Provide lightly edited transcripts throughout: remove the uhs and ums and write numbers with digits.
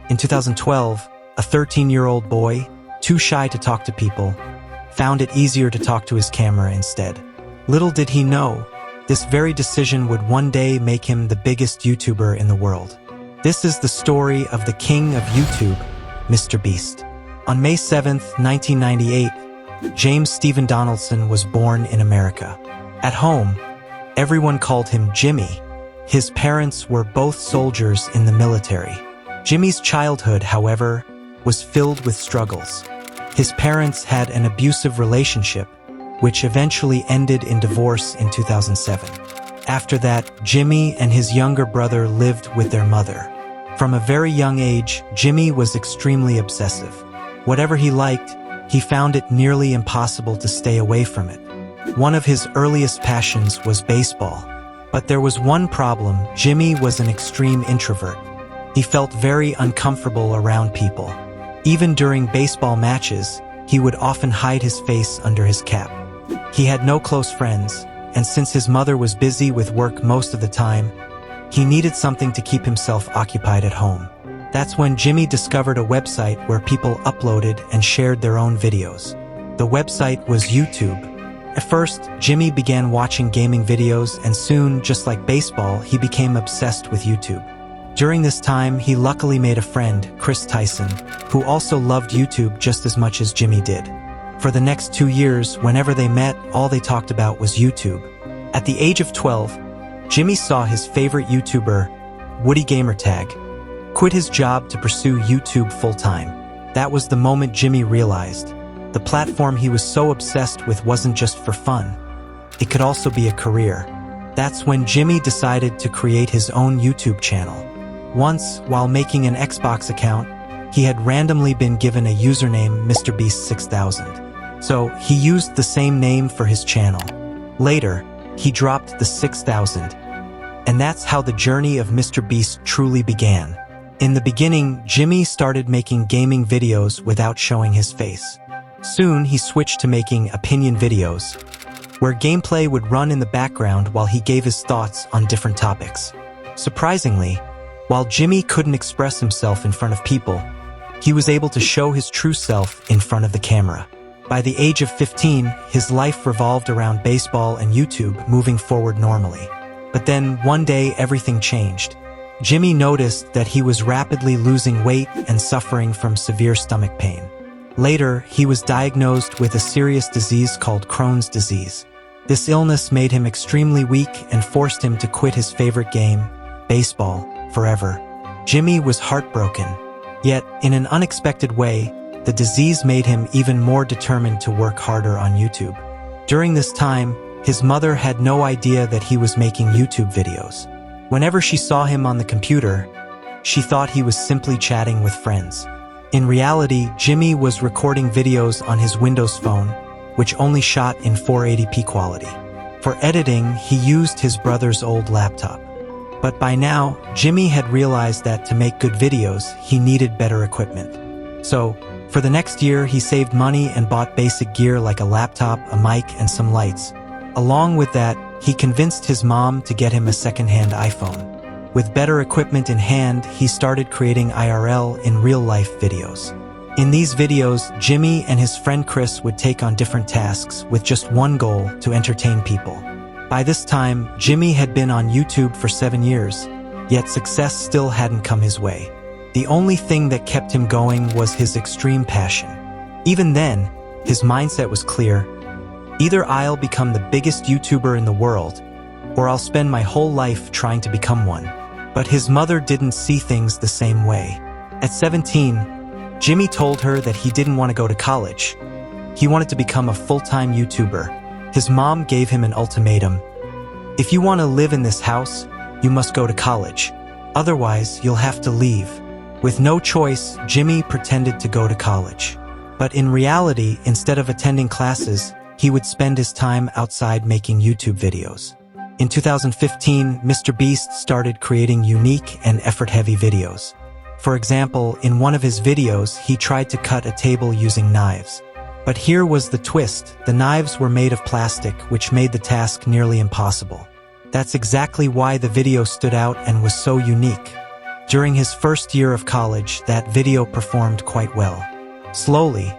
In 2012, a 13-year-old boy, too shy to talk to people, found it easier to talk to his camera instead. Little did he know, this very decision would one day make him the biggest YouTuber in the world. This is the story of the king of YouTube, MrBeast. On May 7, 1998, James Stephen Donaldson was born in America. At home, everyone called him Jimmy. His parents were both soldiers in the military. Jimmy's childhood, however, was filled with struggles. His parents had an abusive relationship, which eventually ended in divorce in 2007. After that, Jimmy and his younger brother lived with their mother. From a very young age, Jimmy was extremely obsessive. Whatever he liked, he found it nearly impossible to stay away from it. One of his earliest passions was baseball. But there was one problem: Jimmy was an extreme introvert. He felt very uncomfortable around people. Even during baseball matches, he would often hide his face under his cap. He had no close friends, and since his mother was busy with work most of the time, he needed something to keep himself occupied at home. That's when Jimmy discovered a website where people uploaded and shared their own videos. The website was YouTube. At first, Jimmy began watching gaming videos, and soon, just like baseball, he became obsessed with YouTube. During this time, he luckily made a friend, Chris Tyson, who also loved YouTube just as much as Jimmy did. For the next 2 years, whenever they met, all they talked about was YouTube. At the age of 12, Jimmy saw his favorite YouTuber, Woody Gamertag, quit his job to pursue YouTube full-time. That was the moment Jimmy realized the platform he was so obsessed with wasn't just for fun. It could also be a career. That's when Jimmy decided to create his own YouTube channel. Once, while making an Xbox account, he had randomly been given a username MrBeast6000. So, he used the same name for his channel. Later, he dropped the 6000. And that's how the journey of MrBeast truly began. In the beginning, Jimmy started making gaming videos without showing his face. Soon, he switched to making opinion videos, where gameplay would run in the background while he gave his thoughts on different topics. Surprisingly, while Jimmy couldn't express himself in front of people, he was able to show his true self in front of the camera. By the age of 15, his life revolved around baseball and YouTube, moving forward normally. But then, one day, everything changed. Jimmy noticed that he was rapidly losing weight and suffering from severe stomach pain. Later, he was diagnosed with a serious disease called Crohn's disease. This illness made him extremely weak and forced him to quit his favorite game, baseball, forever. Jimmy was heartbroken. Yet, in an unexpected way, the disease made him even more determined to work harder on YouTube. During this time, his mother had no idea that he was making YouTube videos. Whenever she saw him on the computer, she thought he was simply chatting with friends. In reality, Jimmy was recording videos on his Windows phone, which only shot in 480p quality. For editing, he used his brother's old laptop. But by now, Jimmy had realized that to make good videos, he needed better equipment. So, for the next year, he saved money and bought basic gear like a laptop, a mic, and some lights. Along with that, he convinced his mom to get him a second-hand iPhone. With better equipment in hand, he started creating IRL in real-life videos. In these videos, Jimmy and his friend Chris would take on different tasks with just one goal: to entertain people. By this time, Jimmy had been on YouTube for 7 years, yet success still hadn't come his way. The only thing that kept him going was his extreme passion. Even then, his mindset was clear: either I'll become the biggest YouTuber in the world, or I'll spend my whole life trying to become one. But his mother didn't see things the same way. At 17, Jimmy told her that he didn't want to go to college. He wanted to become a full-time YouTuber. His mom gave him an ultimatum: if you want to live in this house, you must go to college. Otherwise, you'll have to leave. With no choice, Jimmy pretended to go to college. But in reality, instead of attending classes, he would spend his time outside making YouTube videos. In 2015, MrBeast started creating unique and effort-heavy videos. For example, in one of his videos, he tried to cut a table using knives. But here was the twist: the knives were made of plastic, which made the task nearly impossible. That's exactly why the video stood out and was so unique. During his first year of college, that video performed quite well. Slowly,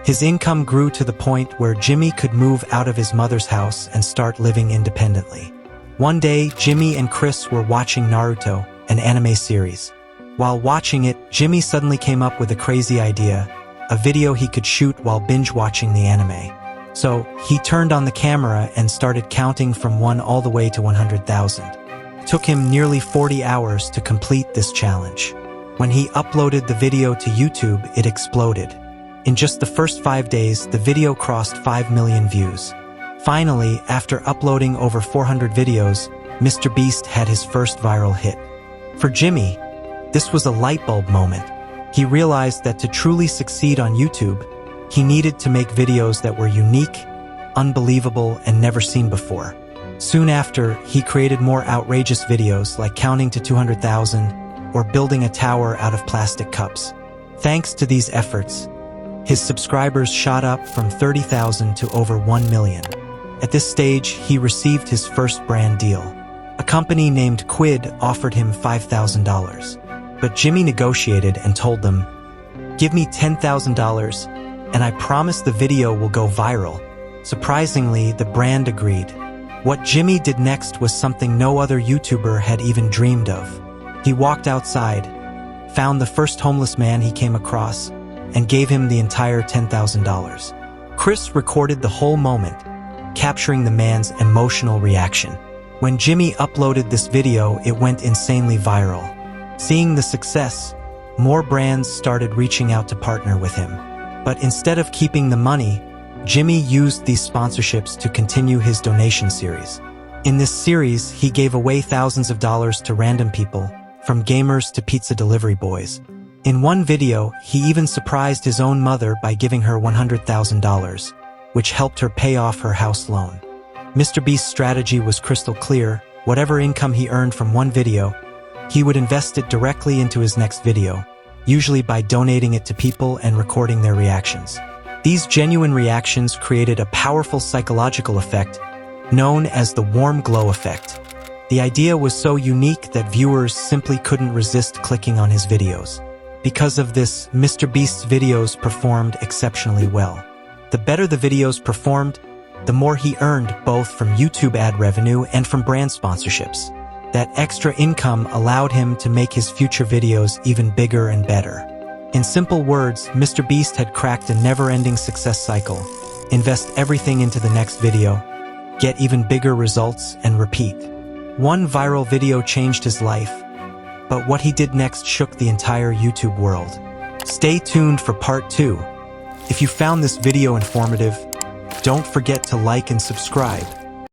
his income grew to the point where Jimmy could move out of his mother's house and start living independently. One day, Jimmy and Chris were watching Naruto, an anime series. While watching it, Jimmy suddenly came up with a crazy idea, a video he could shoot while binge-watching the anime. So, he turned on the camera and started counting from 1 all the way to 100,000. It took him nearly 40 hours to complete this challenge. When he uploaded the video to YouTube, it exploded. In just the first 5 days, the video crossed 5 million views. Finally, after uploading over 400 videos, MrBeast had his first viral hit. For Jimmy, this was a light bulb moment. He realized that to truly succeed on YouTube, he needed to make videos that were unique, unbelievable, and never seen before. Soon after, he created more outrageous videos like counting to 200,000 or building a tower out of plastic cups. Thanks to these efforts, his subscribers shot up from 30,000 to over 1 million. At this stage, he received his first brand deal. A company named Quid offered him $5,000. But Jimmy negotiated and told them, "Give me $10,000 and I promise the video will go viral." Surprisingly, the brand agreed. What Jimmy did next was something no other YouTuber had even dreamed of. He walked outside, found the first homeless man he came across, and gave him the entire $10,000. Chris recorded the whole moment, capturing the man's emotional reaction. When Jimmy uploaded this video, it went insanely viral. Seeing the success, more brands started reaching out to partner with him. But instead of keeping the money, Jimmy used these sponsorships to continue his donation series. In this series, he gave away thousands of dollars to random people, from gamers to pizza delivery boys. In one video, he even surprised his own mother by giving her $100,000, which helped her pay off her house loan. MrBeast's strategy was crystal clear. Whatever income he earned from one video, he would invest it directly into his next video, usually by donating it to people and recording their reactions. These genuine reactions created a powerful psychological effect known as the warm glow effect. The idea was so unique that viewers simply couldn't resist clicking on his videos. Because of this, MrBeast's videos performed exceptionally well. The better the videos performed, the more he earned both from YouTube ad revenue and from brand sponsorships. That extra income allowed him to make his future videos even bigger and better. In simple words, MrBeast had cracked a never-ending success cycle. Invest everything into the next video, get even bigger results, and repeat. One viral video changed his life, but what he did next shook the entire YouTube world. Stay tuned for part 2. If you found this video informative, don't forget to like and subscribe.